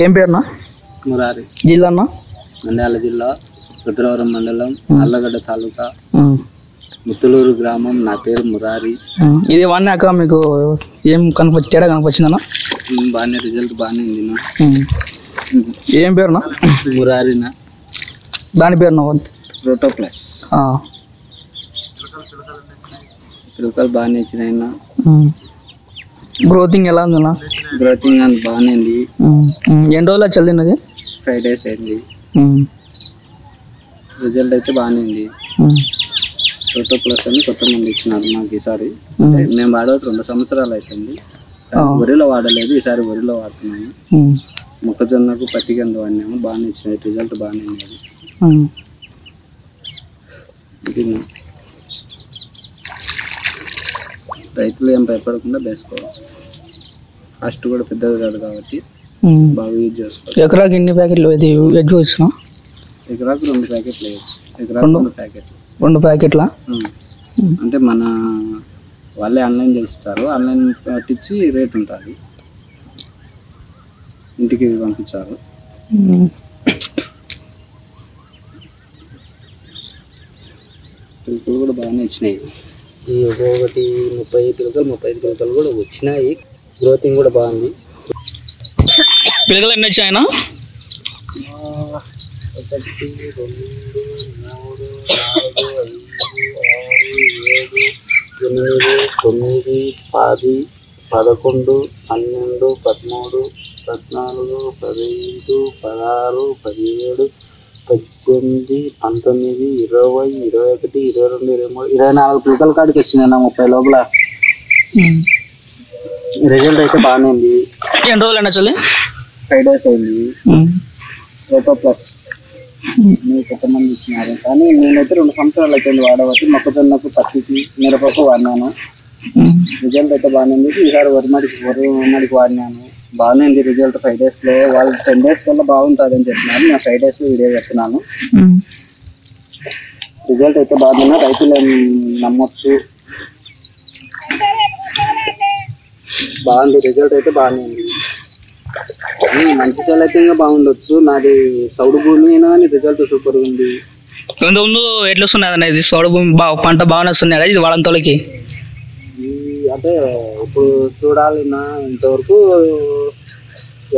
ఏం పేరునా? మురారి. జిల్లా అన్న? నంద్యాల జిల్లా, రుద్రవరం మండలం, అల్లగడ్డ తాలూకా, ముత్తులూరు గ్రామం. నా పేరు మురారి. ఇది వాడినాక మీకు ఏం తేడా కనిపించిందన్న? బాగానే రిజల్ట్ బాగానే ఉంది. ఏం పేరునా? మురారినా. దాని పేరునా? Proto plus. పిలకలు బాగానే ఇచ్చినాయన్న. గ్రోతింగ్ ఎలా ఉందన్న? గ్రోతింగ్ అంత బాగానే ఉంది. ఎన్ని రోజులు చల్లినది? 5 days అయింది. రిజల్ట్ అయితే బాగానే ఉంది. ప్రోటో ప్లస్ అని కొత్త మంది ఇచ్చినారు మాకు ఈసారి. మేము వాడేది 2 సంవత్సరాలు అవుతుంది. వరిలో వాడలేదు, ఈసారి వరిలో వాడుతున్నాము. మొక్కజొన్నకు పత్తి కింద వాడినాము, బాగానే ఇచ్చినాయి. రిజల్ట్ బాగానే ఉంది. రైతులు ఏం భయపడకుండా వేసుకోవచ్చు. కాస్ట్ కూడా పెద్దది కాదు కాబట్టి బాగా యూజ్ చేసుకోవచ్చు. ఎకరాకి ఎన్ని ప్యాకెట్లు ఎగ్ వచ్చినా? ఎకరాకు 2 ప్యాకెట్లు వేయచ్చు. ఎకరాకు 2 ప్యాకెట్లు. 2 ప్యాకెట్లా? అంటే మన వాళ్ళే ఆన్లైన్ చేస్తారు. ఆన్లైన్ పట్టించి రేట్ ఉంటుంది, ఇంటికి పంపించారు. పిలుకలు కూడా బాగానే వచ్చినాయి. ఈ ఒక్కొక్కటి 30 పిలుకలు 35 పిలుకలు కూడా వచ్చినాయి. గ్రోతింగ్ కూడా బాగుంది. పిలుకలు ఎన్ని వచ్చాయన? 1 2 3 4 5 6 7 8 9 10 10 11 12 13 14 15 16 17 18 19 20 21 22 23 24 పిలుకల కాడికి వచ్చినాయి. 30 లోపల. రిజల్ట్ అయితే బాగానే ఉంది. ఎన్ని రోజులు అన్న చల్లి? 5 days అయింది. ప్రోటో ప్లస్ కొత్త మంది ఇచ్చినారు, కానీ నేనైతే 2 సంవత్సరాలు అయిపోయింది వాడబట్టి. మొక్కజొన్నకు, పత్తికి, మిరపకు వాడినాను. రిజల్ట్ అయితే బాగానే ఉంది. ఈసారి వరి మడికి వాడినాను, బాగానే ఉంది రిజల్ట్. 5 daysలో వాళ్ళు 10 days వల్ల బాగుంటుంది అని చెప్పినారు. నేను 5 days వీడియో చెప్తున్నాను. రిజల్ట్ అయితే బాగుంది. రైతులు నమ్మొచ్చు, బాగుంది. రిజల్ట్ అయితే బాగానే ఉంది. మంచి చేలు అయితే ఇంకా బాగుండొచ్చు. నాది సౌడు భూమి అయినా కానీ రిజల్ట్ సూపర్ ఉంది. ముందు ఎట్లా వస్తున్నాయి అన్న? ఇది సౌడు భూమి పంట బాగానే వస్తున్నాయి ఇది వాడంతోలకి? అంటే ఇప్పుడు చూడాలి నా ఇంతవరకు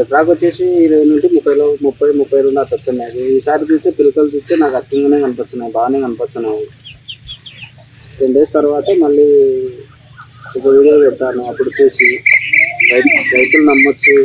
ఎకరాకు వచ్చేసి 20 నుండి 30-32 అట్లా వస్తున్నాయి. ఈసారి చూస్తే పిలుకలు చూస్తే నాకు అర్థంగానే కనిపిస్తున్నాయి, బాగానే కనిపిస్తున్నాయి. 10 days తర్వాత మళ్ళీ ఒక వీడియో పెడతాను, అప్పుడు చూసి రైతులు నమ్మొచ్చు.